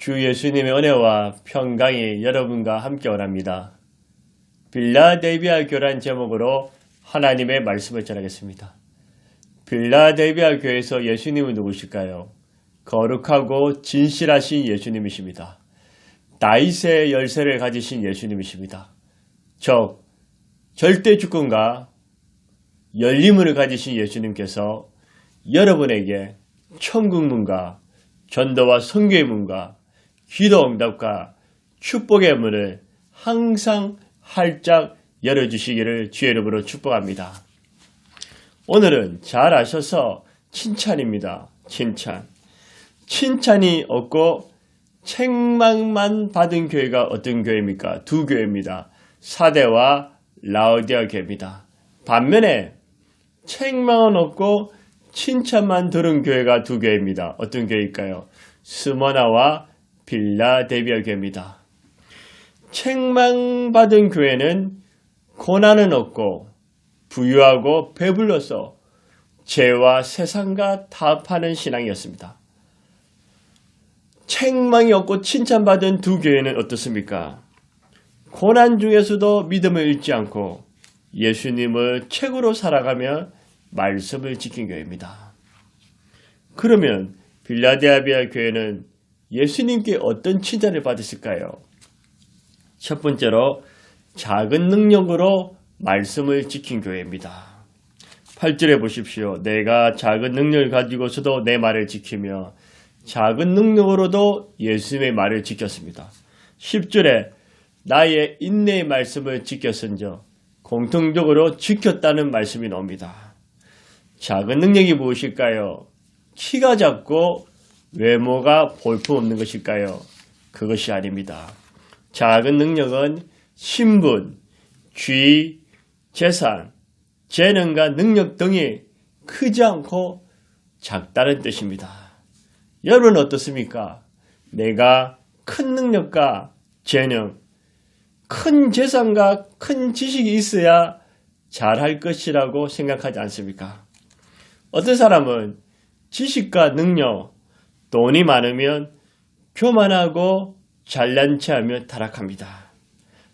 주 예수님의 은혜와 평강이 여러분과 함께 원합니다. 빌라델비아 교회란 제목으로 하나님의 말씀을 전하겠습니다. 빌라델비아 교회에서 예수님은 누구실까요? 거룩하고 진실하신 예수님이십니다. 다윗의 열쇠를 가지신 예수님이십니다. 즉 절대 주권과 열림을 가지신 예수님께서 여러분에게 천국문과 전도와 선교의 문과 기도 응답과 축복의 문을 항상 활짝 열어주시기를 주의 이름으로 축복합니다. 오늘은 잘 아셔서 칭찬입니다. 칭찬이 없고 책망만 받은 교회가 어떤 교회입니까? 두 교회입니다. 사대와 라오디아 교회입니다. 반면에 책망은 없고 칭찬만 들은 교회가 두 교회입니다. 어떤 교회일까요? 스머나와 빌라델비아 교회입니다. 책망받은 교회는 고난은 없고 부유하고 배불러서 죄와 세상과 타협하는 신앙이었습니다. 책망이 없고 칭찬받은 두 교회는 어떻습니까? 고난 중에서도 믿음을 잃지 않고 예수님을 최고로 살아가며 말씀을 지킨 교회입니다. 그러면 빌라델비아 교회는 예수님께 어떤 칭찬을 받으실까요? 첫 번째로 작은 능력으로 말씀을 지킨 교회입니다. 8절에 보십시오. 내가 작은 능력을 가지고서도 내 말을 지키며 작은 능력으로도 예수님의 말을 지켰습니다. 10절에 나의 인내의 말씀을 지켰은즉 공통적으로 지켰다는 말씀이 나옵니다. 작은 능력이 무엇일까요? 키가 작고 외모가 볼품없는 것일까요? 그것이 아닙니다. 작은 능력은 신분, 지위, 재산, 재능과 능력 등이 크지 않고 작다는 뜻입니다. 여러분은 어떻습니까? 내가 큰 능력과 재능, 큰 재산과 큰 지식이 있어야 잘할 것이라고 생각하지 않습니까? 어떤 사람은 지식과 능력, 돈이 많으면 교만하고 잘난 체하며 타락합니다.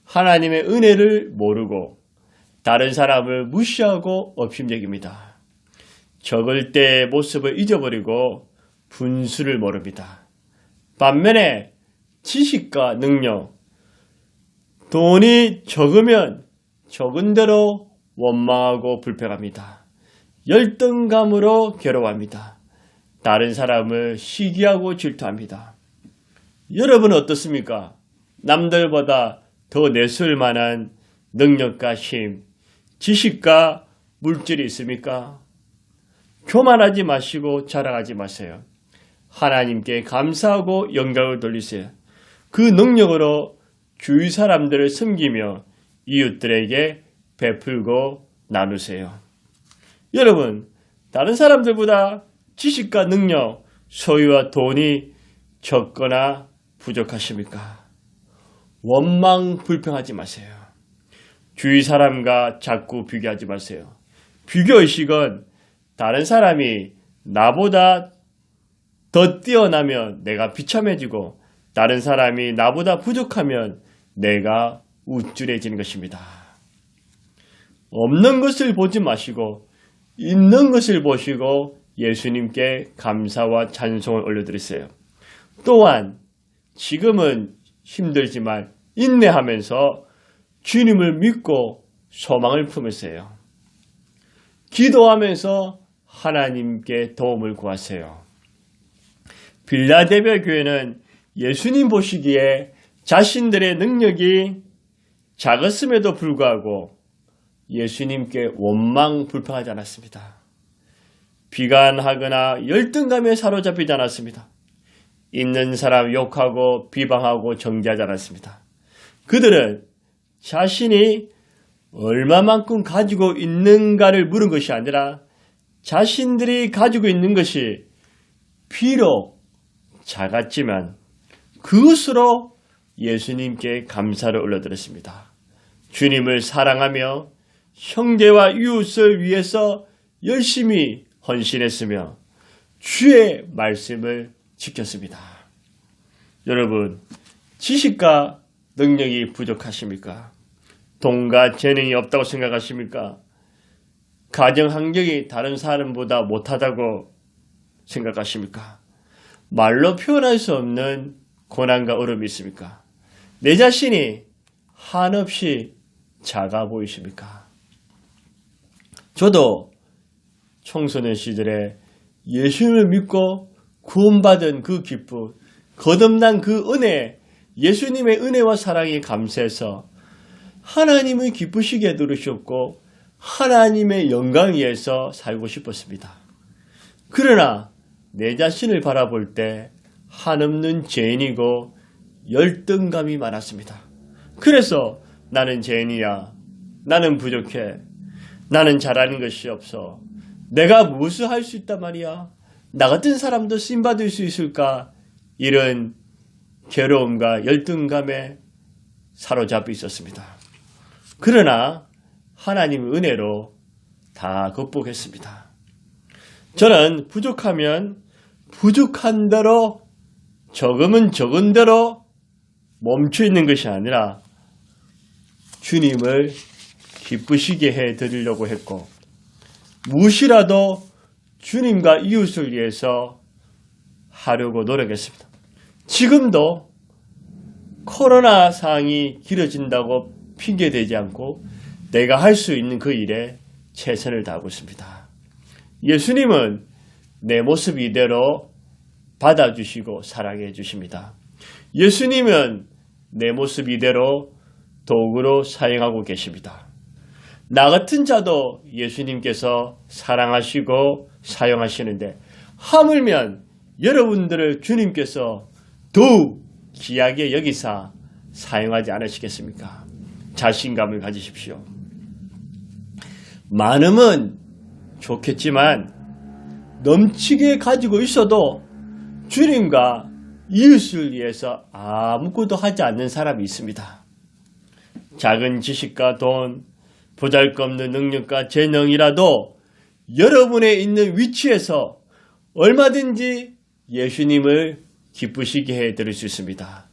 하나님의 은혜를 모르고 다른 사람을 무시하고 업심여깁니다. 적을 때의 모습을 잊어버리고 분수를 모릅니다. 반면에 지식과 능력, 돈이 적으면 적은 대로 원망하고 불평합니다. 열등감으로 괴로워합니다. 다른 사람을 시기하고 질투합니다. 여러분은 어떻습니까? 남들보다 더 내세울 만한 능력과 힘, 지식과 물질이 있습니까? 교만하지 마시고 자랑하지 마세요. 하나님께 감사하고 영광을 돌리세요. 그 능력으로 주위 사람들을 섬기며 이웃들에게 베풀고 나누세요. 여러분, 다른 사람들보다 지식과 능력, 소유와 돈이 적거나 부족하십니까? 원망 불평하지 마세요. 주위 사람과 자꾸 비교하지 마세요. 비교의식은 다른 사람이 나보다 더 뛰어나면 내가 비참해지고 다른 사람이 나보다 부족하면 내가 우쭐해지는 것입니다. 없는 것을 보지 마시고 있는 것을 보시고 예수님께 감사와 찬송을 올려드리세요. 또한 지금은 힘들지만 인내하면서 주님을 믿고 소망을 품으세요. 기도하면서 하나님께 도움을 구하세요. 빌라델비아 교회는 예수님 보시기에 자신들의 능력이 작았음에도 불구하고 예수님께 원망 불평하지 않았습니다. 비관하거나 열등감에 사로잡히지 않았습니다. 있는 사람 욕하고 비방하고 정죄하지 않았습니다. 그들은 자신이 얼마만큼 가지고 있는가를 물은 것이 아니라 자신들이 가지고 있는 것이 비록 작았지만 그것으로 예수님께 감사를 올려드렸습니다. 주님을 사랑하며 형제와 이웃을 위해서 열심히 헌신했으며 주의 말씀을 지켰습니다. 여러분, 지식과 능력이 부족하십니까? 돈과 재능이 없다고 생각하십니까? 가정 환경이 다른 사람보다 못하다고 생각하십니까? 말로 표현할 수 없는 고난과 어려움이 있습니까? 내 자신이 한없이 작아 보이십니까? 저도 청소년 시절에 예수님을 믿고 구원받은 그 기쁨, 거듭난 그 은혜, 예수님의 은혜와 사랑에 감사해서 하나님을 기쁘시게 해드리셨고 하나님의 영광 위해서 살고 싶었습니다. 그러나 내 자신을 바라볼 때 한없는 죄인이고 열등감이 많았습니다. 그래서 나는 죄인이야, 나는 부족해, 나는 잘하는 것이 없어, 내가 무엇을 할 수 있단 말이야, 나 같은 사람도 쓰임받을 수 있을까, 이런 괴로움과 열등감에 사로잡혀 있었습니다. 그러나 하나님의 은혜로 다 극복했습니다. 저는 부족하면 부족한 대로, 적으면 적은 대로 멈춰 있는 것이 아니라 주님을 기쁘시게 해드리려고 했고, 무엇이라도 주님과 이웃을 위해서 하려고 노력했습니다. 지금도 코로나 상황이 길어진다고 핑계대지 않고 내가 할 수 있는 그 일에 최선을 다하고 있습니다. 예수님은 내 모습 이대로 받아주시고 사랑해 주십니다. 예수님은 내 모습 이대로 도구로 사용하고 계십니다. 나 같은 자도 예수님께서 사랑하시고 사용하시는데 하물면 여러분들을 주님께서 더욱 귀하게 여기사 사용하지 않으시겠습니까? 자신감을 가지십시오. 많음은 좋겠지만 넘치게 가지고 있어도 주님과 이웃을 위해서 아무것도 하지 않는 사람이 있습니다. 작은 지식과 돈, 보잘것없는 능력과 재능이라도 여러분의 있는 위치에서 얼마든지 예수님을 기쁘시게 해드릴 수 있습니다.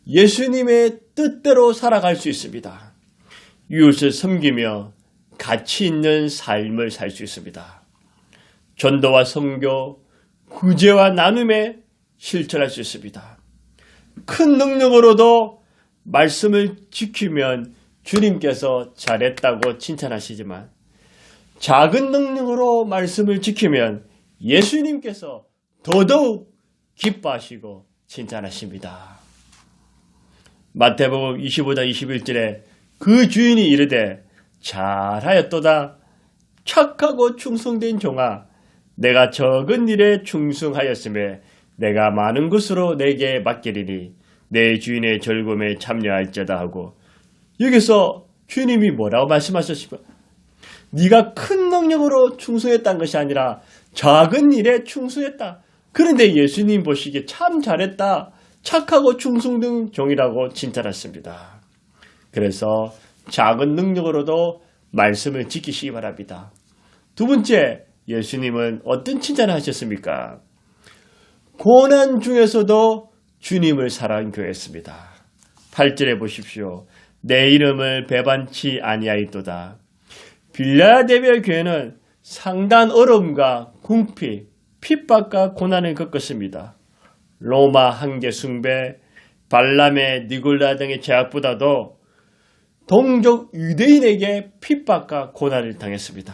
예수님의 뜻대로 살아갈 수 있습니다. 이웃을 섬기며 가치 있는 삶을 살 수 있습니다. 전도와 선교, 구제와 나눔에 실천할 수 있습니다. 큰 능력으로도 말씀을 지키면 주님께서 잘했다고 칭찬하시지만 작은 능력으로 말씀을 지키면 예수님께서 더더욱 기뻐하시고 칭찬하십니다. 마태복음 25장 21절에 그 주인이 이르되 잘하였도다 착하고 충성된 종아, 내가 적은 일에 충성하였음에 내가 많은 것으로 내게 맡기리니 내 주인의 즐거움에 참여할지어다 하고, 여기서 주님이 뭐라고 말씀하셨습니까? 네가 큰 능력으로 충성했다는 것이 아니라 작은 일에 충성했다. 그런데 예수님 보시기에 참 잘했다, 착하고 충성된 종이라고 칭찬했습니다. 그래서 작은 능력으로도 말씀을 지키시기 바랍니다. 두 번째, 예수님은 어떤 칭찬을 하셨습니까? 고난 중에서도 주님을 사랑교했습니다. 8절에 보십시오. 내 이름을 배반치 아니하였도다. 빌라델비아 교회는 상당한 어려움과 궁핍, 핍박과 고난을 겪었습니다. 로마 황제 숭배, 발람의 니골라 등의 제약보다도 동족 유대인에게 핍박과 고난을 당했습니다.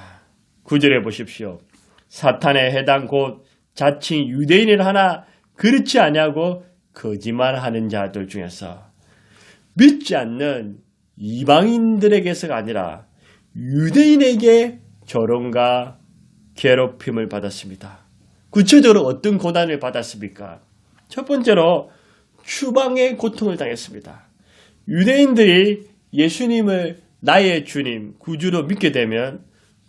9절에 보십시오. 사탄의 해당 곧 자칭 유대인을 하나 그렇지 아니하고 거짓말하는 자들 중에서 믿지 않는 이방인들에게서가 아니라 유대인에게 조롱과 괴롭힘을 받았습니다. 구체적으로 어떤 고난을 받았습니까? 첫 번째로 추방의 고통을 당했습니다. 유대인들이 예수님을 나의 주님, 구주로 믿게 되면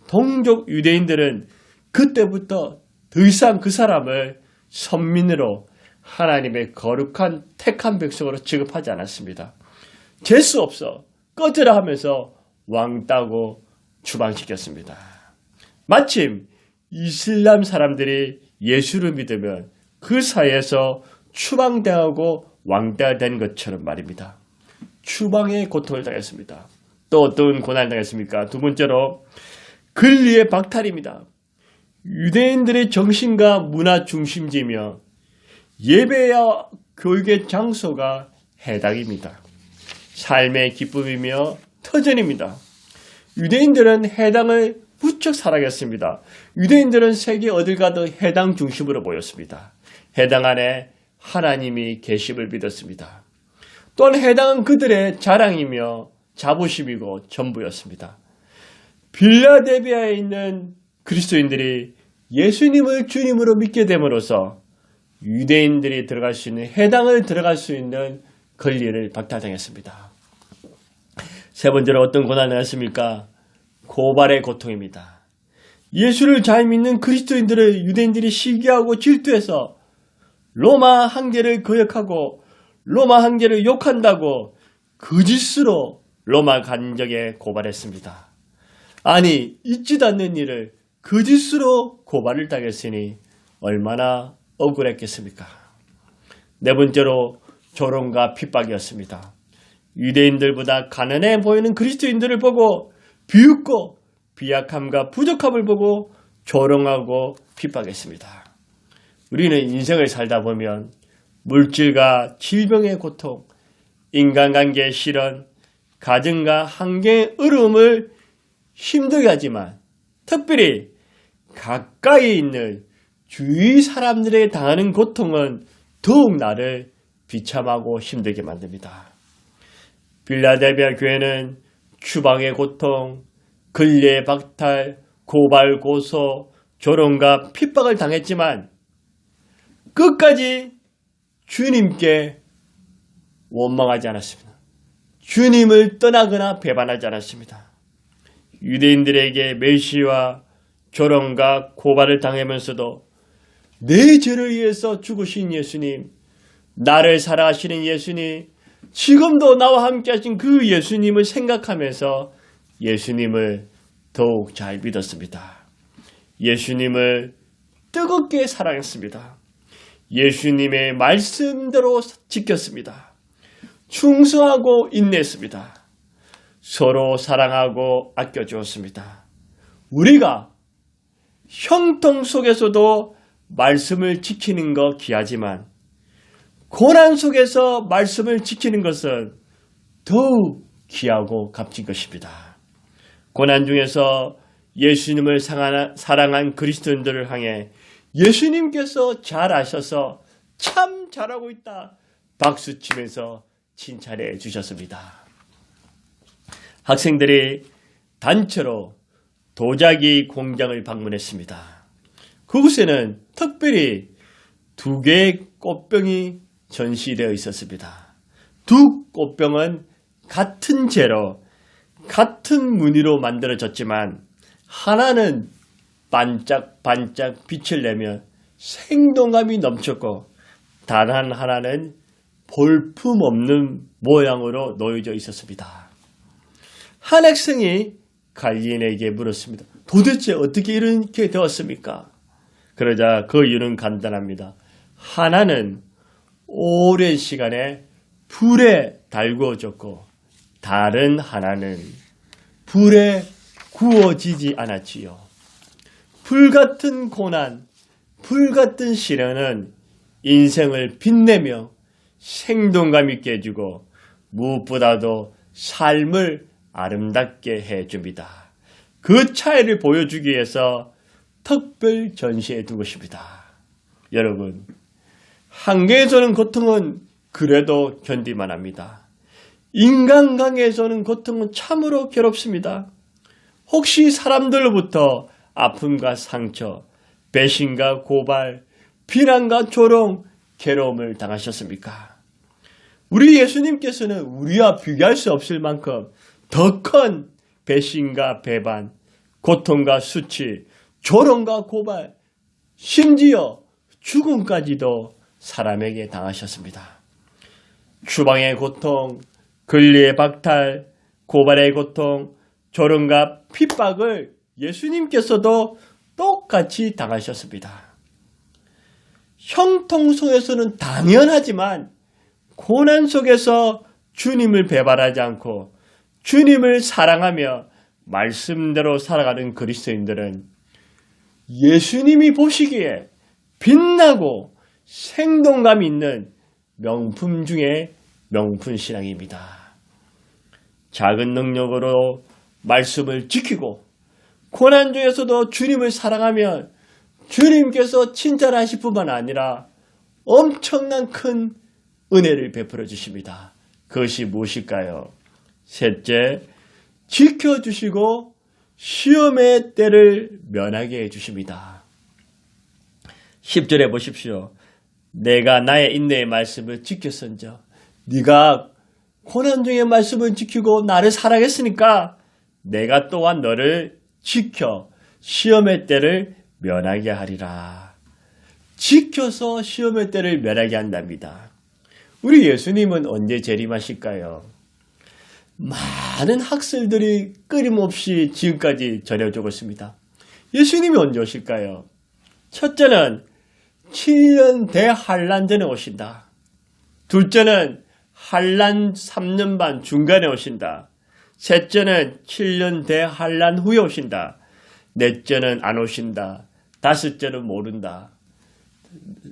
동족 유대인들은 그때부터 더 이상 그 사람을 선민으로 하나님의 거룩한 택한 백성으로 취급하지 않았습니다. 재수 없어 꺼져라 하면서 왕따고 추방시켰습니다. 마침 이슬람 사람들이 예수를 믿으면 그 사이에서 추방당하고 왕따가 된 것처럼 말입니다. 추방의 고통을 당했습니다. 또 어떤 고난을 당했습니까? 두 번째로 근리의 박탈입니다. 유대인들의 정신과 문화 중심지며 예배와 교육의 장소가 해당입니다. 삶의 기쁨이며 터전입니다. 유대인들은 해당을 무척 사랑했습니다. 유대인들은 세계 어딜 가도 해당 중심으로 보였습니다. 해당 안에 하나님이 계심을 믿었습니다. 또한 해당은 그들의 자랑이며 자부심이고 전부였습니다. 빌라델비아에 있는 그리스도인들이 예수님을 주님으로 믿게 됨으로써 유대인들이 들어갈 수 있는 해당을 들어갈 수 있는 권리를 박탈당했습니다. 세 번째로 어떤 고난을 했습니까? 고발의 고통입니다. 예수를 잘 믿는 그리스도인들을 유대인들이 시기하고 질투해서 로마 황제를 거역하고 로마 황제를 욕한다고 거짓으로 로마 관적에 고발했습니다. 아니, 있지도 않는 일을 거짓으로 고발을 당했으니 얼마나 억울했겠습니까? 네 번째로 조롱과 핍박이었습니다. 유대인들보다 가난해 보이는 그리스도인들을 보고 비웃고 비약함과 부족함을 보고 조롱하고 핍박했습니다. 우리는 인생을 살다 보면 물질과 질병의 고통, 인간관계의 실현, 가정과 환경의 어려움을 힘들게 하지만 특별히 가까이 있는 주위 사람들에게 당하는 고통은 더욱 나를 비참하고 힘들게 만듭니다. 빌라델비아 교회는 추방의 고통, 근례의 박탈, 고발, 고소, 조롱과 핍박을 당했지만 끝까지 주님께 원망하지 않았습니다. 주님을 떠나거나 배반하지 않았습니다. 유대인들에게 멸시와 조롱과 고발을 당하면서도 내 죄를 위해서 죽으신 예수님, 나를 사랑하시는 예수님, 지금도 나와 함께 하신 그 예수님을 생각하면서 예수님을 더욱 잘 믿었습니다. 예수님을 뜨겁게 사랑했습니다. 예수님의 말씀대로 지켰습니다. 충성하고 인내했습니다. 서로 사랑하고 아껴주었습니다. 우리가 형통 속에서도 말씀을 지키는 것 귀하지만 고난 속에서 말씀을 지키는 것은 더욱 귀하고 값진 것입니다. 고난 중에서 예수님을 사랑한 그리스도인들을 향해 예수님께서 잘 아셔서 참 잘하고 있다 박수치면서 칭찬해 주셨습니다. 학생들이 단체로 도자기 공장을 방문했습니다. 그곳에는 특별히 2개의 꽃병이 전시되어 있었습니다. 두 꽃병은 같은 재로 같은 무늬로 만들어졌지만 하나는 반짝반짝 빛을 내며 생동감이 넘쳤고 단 하나는 볼품없는 모양으로 놓여져 있었습니다. 한 학생이 갈리인에게 물었습니다. 도대체 어떻게 이렇게 되었습니까? 그러자 그 이유는 간단합니다. 하나는 오랜 시간에 불에 달구어졌고 다른 하나는 불에 구워지지 않았지요. 불같은 고난, 불같은 시련은 인생을 빛내며 생동감 있게 해주고 무엇보다도 삶을 아름답게 해줍니다. 그 차이를 보여주기 위해서 특별 전시해 둔 것입니다. 여러분, 한계에서는 고통은 그래도 견딜만 합니다. 인간관계에서는 고통은 참으로 괴롭습니다. 혹시 사람들로부터 아픔과 상처, 배신과 고발, 비난과 조롱, 괴로움을 당하셨습니까? 우리 예수님께서는 우리와 비교할 수 없을 만큼 더 큰 배신과 배반, 고통과 수치, 조롱과 고발, 심지어 죽음까지도 사람에게 당하셨습니다. 추방의 고통, 근리의 박탈, 고발의 고통, 조롱과 핍박을 예수님께서도 똑같이 당하셨습니다. 형통 속에서는 당연하지만 고난 속에서 주님을 배반하지 않고 주님을 사랑하며 말씀대로 살아가는 그리스도인들은 예수님이 보시기에 빛나고 생동감 있는 명품 중에 명품 신앙입니다. 작은 능력으로 말씀을 지키고 고난 중에서도 주님을 사랑하면 주님께서 칭찬하실 뿐만 아니라 엄청난 큰 은혜를 베풀어 주십니다. 그것이 무엇일까요? 셋째, 지켜주시고 시험의 때를 면하게 해주십니다. 10절에 보십시오. 내가 나의 인내의 말씀을 지켰은저 네가 고난 중의 말씀을 지키고 나를 사랑했으니까 내가 또한 너를 지켜 시험의 때를 면하게 하리라. 지켜서 시험의 때를 면하게 한답니다. 우리 예수님은 언제 재림하실까요? 많은 학설들이 끊임없이 지금까지 전해주고 있습니다. 예수님이 언제 오실까요? 첫째는 7년 대환란 전에 오신다. 둘째는 환란 3년 반 중간에 오신다. 셋째는 7년 대환란 후에 오신다. 넷째는 안 오신다. 다섯째는 모른다.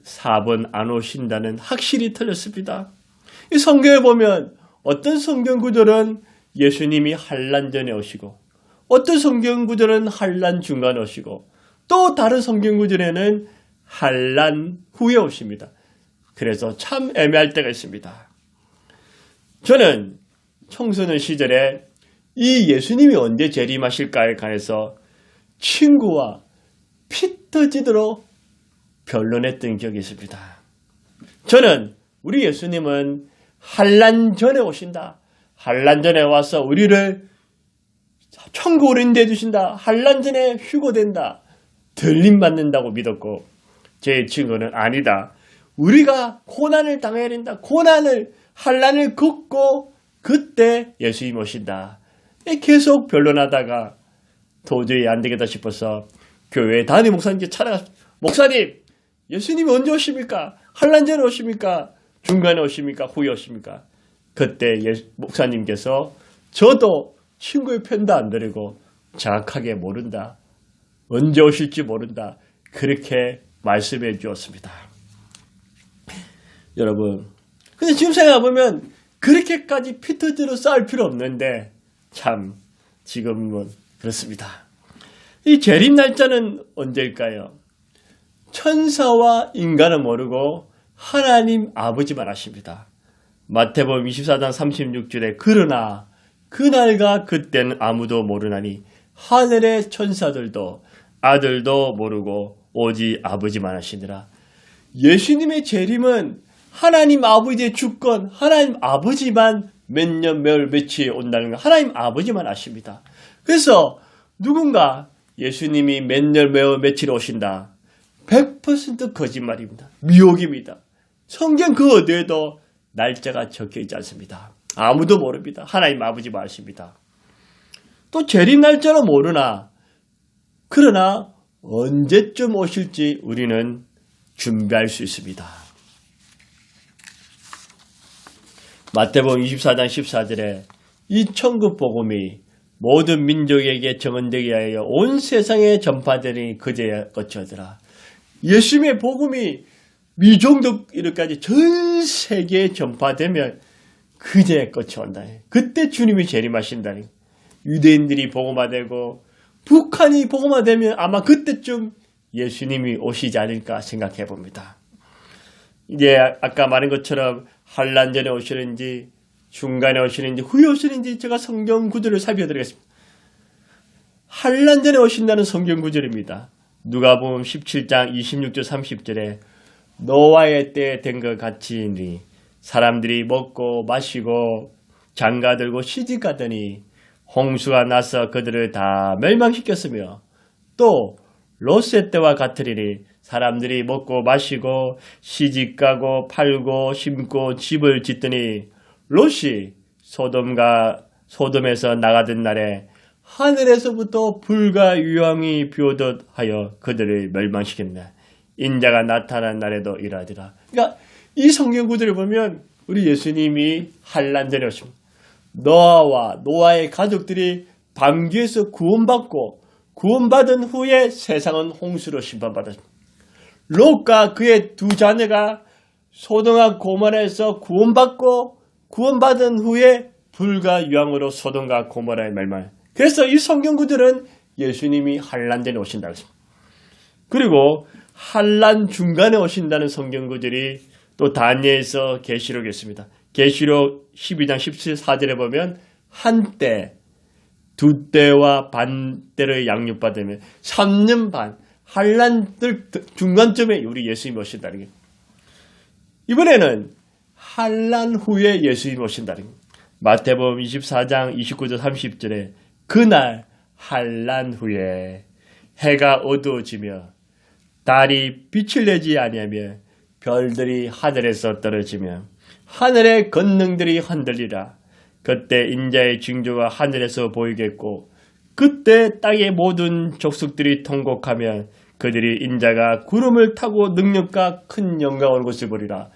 4번 안 오신다는 확실히 틀렸습니다. 이 성경에 보면 어떤 성경 구절은 예수님이 환란 전에 오시고 어떤 성경 구절은 환란 중간에 오시고 또 다른 성경 구절에는 환란 후에 오십니다. 그래서 참 애매할 때가 있습니다. 저는 청소년 시절에 이 예수님이 언제 재림하실까에 관해서 친구와 피 터지도록 변론했던 기억이 있습니다. 저는 우리 예수님은 환란 전에 오신다. 환란 전에 와서 우리를 천국으로 인도해 주신다. 환란 전에 휴거된다. 들림 받는다고 믿었고 제 친구는 아니다. 우리가 고난을 당해야 된다. 환란을 겪고 그때 예수님 오신다. 계속 변론하다가 도저히 안 되겠다 싶어서 교회 담임 목사님께 찾아갔습니다. 목사님, 예수님이 언제 오십니까? 환란 전에 오십니까? 중간에 오십니까? 후에 오십니까? 그때 목사님께서 저도 친구의 편도 안 들이고 정확하게 모른다. 언제 오실지 모른다. 그렇게 말씀해 주었습니다. 여러분, 근데 지금 생각해보면 그렇게까지 피터지로 싸울 필요 없는데 참 지금은 그렇습니다. 이 재림 날짜는 언제일까요? 천사와 인간은 모르고 하나님 아버지만 아십니다. 마태복음 24장 36절에 그러나 그날과 그때는 아무도 모르나니 하늘의 천사들도 아들도 모르고 오직 아버지만 아시니라. 예수님의 재림은 하나님 아버지의 주권, 하나님 아버지만 몇 년, 몇 며칠 온다는 거 하나님 아버지만 아십니다. 그래서 누군가 예수님이 몇 년, 몇 며칠 오신다. 100% 거짓말입니다. 미혹입니다. 성경 그 어디에도 날짜가 적혀 있지 않습니다. 아무도 모릅니다. 하나님 아버지만 아십니다. 또 재림 날짜는 모르나 그러나 언제쯤 오실지 우리는 준비할 수 있습니다. 마태복음 24장 14절에 이 천국 복음이 모든 민족에게 정언되게 하여 온 세상에 전파되니 그제야 끝이더라. 예수님의 복음이 미종족까지 전 세계에 전파되면 그제야 끝이 온다. 그때 주님이 재림하신다니. 유대인들이 복음화되고 북한이 복음화되면 아마 그때쯤 예수님이 오시지 않을까 생각해 봅니다. 이제 아까 말한 것처럼 환란 전에 오시는지 중간에 오시는지 후에 오시는지 제가 성경 구절을 살펴드리겠습니다. 환란 전에 오신다는 성경 구절입니다. 누가복음 17장 26절 30절에 노아의 때 된 것 같이니 사람들이 먹고 마시고 장가들고 시집가더니 홍수가 나서 그들을 다 멸망시켰으며 또 롯의 때와 같으리니 사람들이 먹고 마시고 시집가고 팔고 심고 집을 짓더니 롯이 소돔에서 나가던 날에 하늘에서부터 불과 유황이 비오듯 하여 그들을 멸망시켰나. 인자가 나타난 날에도 이러하리라. 그러니까 이 성경 구절을 보면 우리 예수님이 환난전에 오십니다. 노아와 노아의 가족들이 방주에서 구원받고 구원받은 후에 세상은 홍수로 심판받았습니다. 롯과 그의 두 자녀가 소돔과 고모라에서 구원받고 구원받은 후에 불과 유황으로 소돔과 고모라에 멸망. 그래서 이 성경 구절은 예수님이 환난전에 오신다고 했습니다. 그리고 환난 중간에 오신다는 성경 구절이 또 다니엘서 계시록에 있습니다. 계시록 12장 14절에 보면 한때, 두 때와 반 때를 양육받으면 3년 반, 환난들 중간쯤에 우리 예수님이 오신다는 게. 이번에는 환난 후에 예수님이 오신다는 게. 마태복음 24장 29절 30절에 그날 환난 후에 해가 어두워지며 달이 빛을 내지 아니하며 별들이 하늘에서 떨어지며 하늘의 권능들이 흔들리라. 그때 인자의 징조가 하늘에서 보이겠고 그때 땅의 모든 족속들이 통곡하며 그들이 인자가 구름을 타고 능력과 큰 영광을 것을 보리라.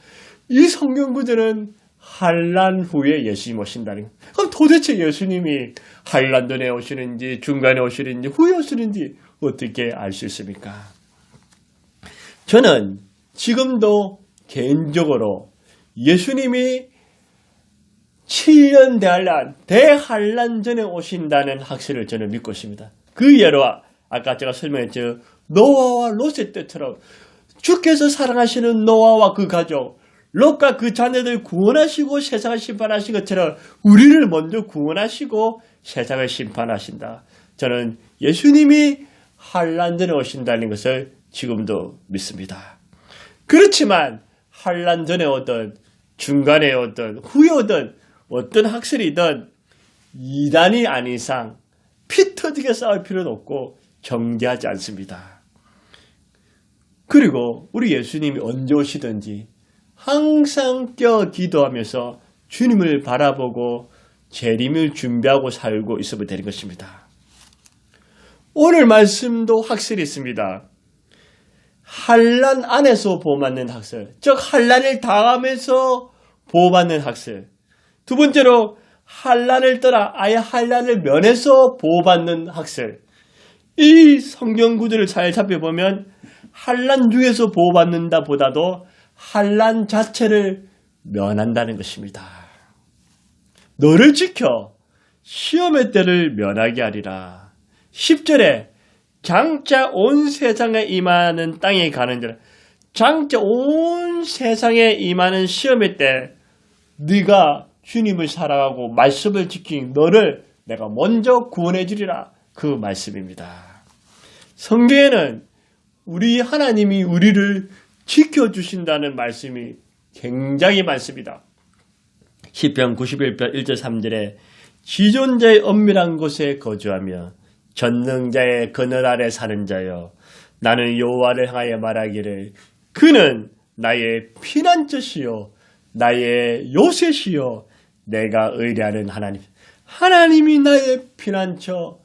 이 성경 구절은 환난 후에 예수님 오신다는 거예요. 그럼 도대체 예수님이 환난 전에 오시는지 중간에 오시는지 후에 오시는지 어떻게 알 수 있습니까? 저는 지금도 개인적으로 예수님이 7년 대환난 전에 오신다는 확신을 저는 믿고 있습니다. 그 예로 아까 제가 설명했죠. 노아와 롯의 때처럼 주께서 사랑하시는 노아와 그 가족, 롯과 그 자녀들 구원하시고 세상을 심판하신 것처럼 우리를 먼저 구원하시고 세상을 심판하신다. 저는 예수님이 환난 전에 오신다는 것을 지금도 믿습니다. 그렇지만 환난 전에 오든 중간에 오든 후에 오든 어떤 학설이든 이단이 아닌 이상 피 터지게 싸울 필요는 없고 정죄하지 않습니다. 그리고 우리 예수님이 언제 오시든지 항상 기도하면서 주님을 바라보고 재림을 준비하고 살고 있으면 되는 것입니다. 오늘 말씀도 학설이 있습니다. 환난 안에서 보호받는 학설, 즉 환난을 당하면서 보호받는 학설. 두 번째로 환난을 떠나 아예 환난을 면해서 보호받는 학설. 이 성경 구절을 잘 살펴보면 환난 중에서 보호받는다 보다도 환난 자체를 면한다는 것입니다. 너를 지켜 시험의 때를 면하게 하리라. 10절에 장차 온 세상에 임하는 땅에 가는 자라. 장차 온 세상에 임하는 시험의 때 네가 주님을 사랑하고 말씀을 지킨 너를 내가 먼저 구원해 주리라. 그 말씀입니다. 성경에는 우리 하나님이 우리를 지켜주신다는 말씀이 굉장히 많습니다. 시편 91편 1절 3절에 지존자의 엄밀한 곳에 거주하며 전능자의 그늘 아래 사는 자여 나는 여호와를 향하여 말하기를 그는 나의 피난처시요 나의 요새시요 내가 의뢰하는 하나님. 하나님이 나의 피난처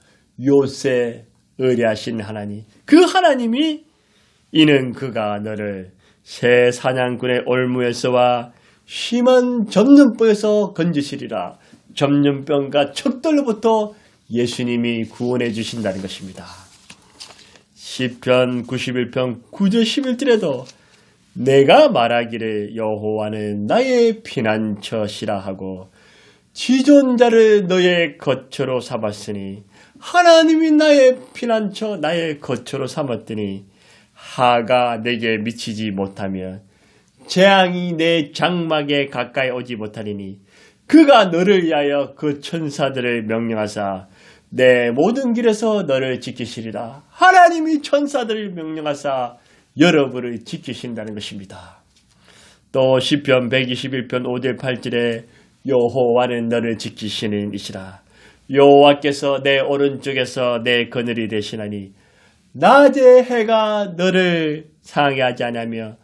요새 의뢰하신 하나님. 그 하나님이 이는 그가 너를 새 사냥꾼의 올무에서와 심한 전염병에서 건지시리라. 전염병과 척돌로부터 예수님이 구원해 주신다는 것입니다. 시편 91편 9절 11절에도 내가 말하기를 여호와는 나의 피난처시라 하고 지존자를 너의 거처로 삼았으니 하나님이 나의 피난처 나의 거처로 삼았더니 하가 내게 미치지 못하며 재앙이 내 장막에 가까이 오지 못하리니 그가 너를 위하여 그 천사들을 명령하사 내 모든 길에서 너를 지키시리라. 하나님이 천사들을 명령하사 여러분을 지키신다는 것입니다. 또 시편 121편 5절 8절에 여호와는 너를 지키시는 이시라. 여호와께서 내 오른쪽에서 내 그늘이 되시나니 낮에 해가 너를 상하게 아니하며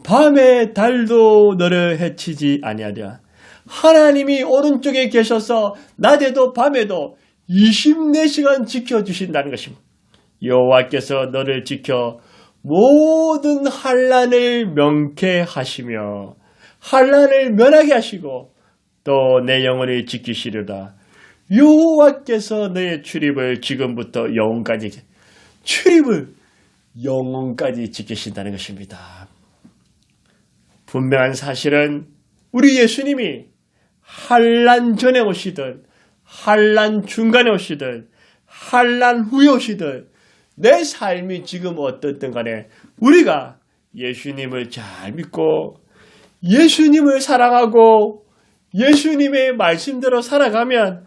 밤에 달도 너를 해치지 아니하랴. 하나님이 오른쪽에 계셔서 낮에도 밤에도 24시간 지켜주신다는 것입니다. 여호와께서 너를 지켜 모든 환난을 명쾌하시며 환난을 면하게 하시고 또 내 영혼을 지키시리라. 여호와께서 너의 출입을 지금부터 영원까지 지키신다는 것입니다. 분명한 사실은 우리 예수님이 환난 전에 오시든 환난 중간에 오시든 환난 후에 오시든 내 삶이 지금 어떻든 간에 우리가 예수님을 잘 믿고 예수님을 사랑하고 예수님의 말씀대로 살아가면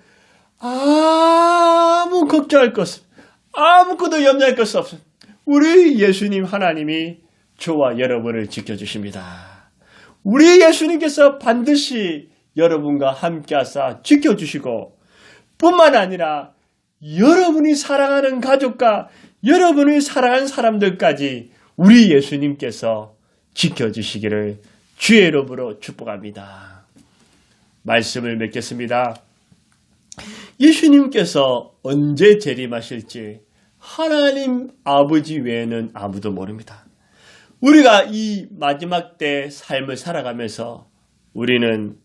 아무 걱정할 것 없습니다. 아무것도 염려할 것 없습니다. 우리 예수님 하나님이 저와 여러분을 지켜주십니다. 우리 예수님께서 반드시 여러분과 함께 하사 지켜주시고 뿐만 아니라 여러분이 사랑하는 가족과 여러분이 사랑하는 사람들까지 우리 예수님께서 지켜주시기를 주의 이름으로 축복합니다. 말씀을 맺겠습니다. 예수님께서 언제 재림하실지 하나님 아버지 외에는 아무도 모릅니다. 우리가 이 마지막 때 삶을 살아가면서 우리는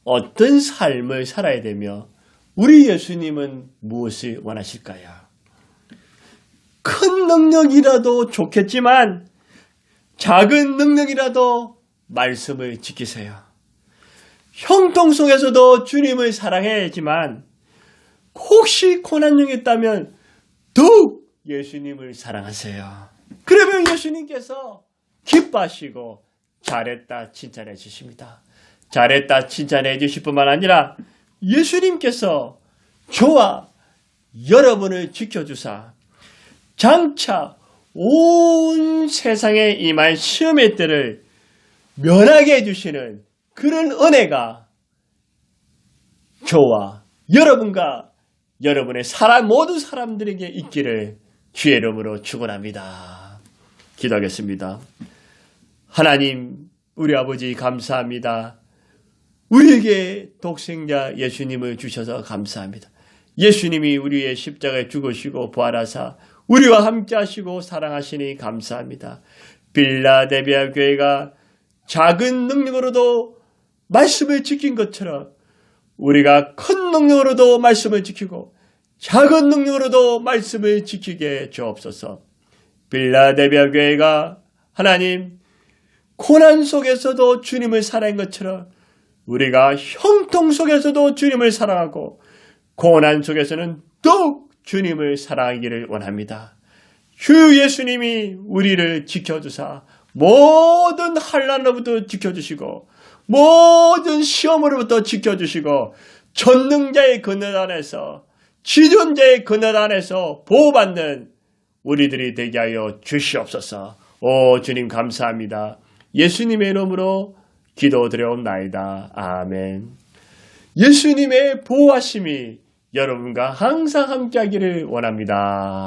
어떤 삶을 살아야 되며 우리 예수님은 무엇을 원하실까요? 큰 능력이라도 좋겠지만 작은 능력이라도 말씀을 지키세요. 형통 속에서도 주님을 사랑해야지만 혹시 고난중에 있다면 더욱 예수님을 사랑하세요. 그러면 예수님께서 기뻐하시고 잘했다 칭찬해 주십니다. 잘했다 칭찬해 주실 뿐만 아니라 예수님께서 저와 여러분을 지켜주사 장차 온 세상에 임할 시험의 때를 면하게 해주시는 그런 은혜가 저와 여러분과 여러분의 모든 사람들에게 있기를 주의 이름으로 축원합니다. 기도하겠습니다. 하나님, 우리 아버지 감사합니다. 우리에게 독생자 예수님을 주셔서 감사합니다. 예수님이 우리의 십자가에 죽으시고 부활하사 우리와 함께 하시고 사랑하시니 감사합니다. 빌라델비아 교회가 작은 능력으로도 말씀을 지킨 것처럼 우리가 큰 능력으로도 말씀을 지키고 작은 능력으로도 말씀을 지키게 주옵소서. 빌라델비아 교회가 하나님 고난 속에서도 주님을 사랑한 것처럼 우리가 형통 속에서도 주님을 사랑하고 고난 속에서는 더욱 주님을 사랑하기를 원합니다. 주 예수님이 우리를 지켜주사 모든 환난으로부터 지켜주시고 모든 시험으로부터 지켜주시고 전능자의 그늘 안에서 지존자의 그늘 안에서 보호받는 우리들이 되게 하여 주시옵소서. 오 주님 감사합니다. 예수님의 이름으로 기도드려옵나이다. 아멘. 예수님의 보호하심이 여러분과 항상 함께하기를 원합니다.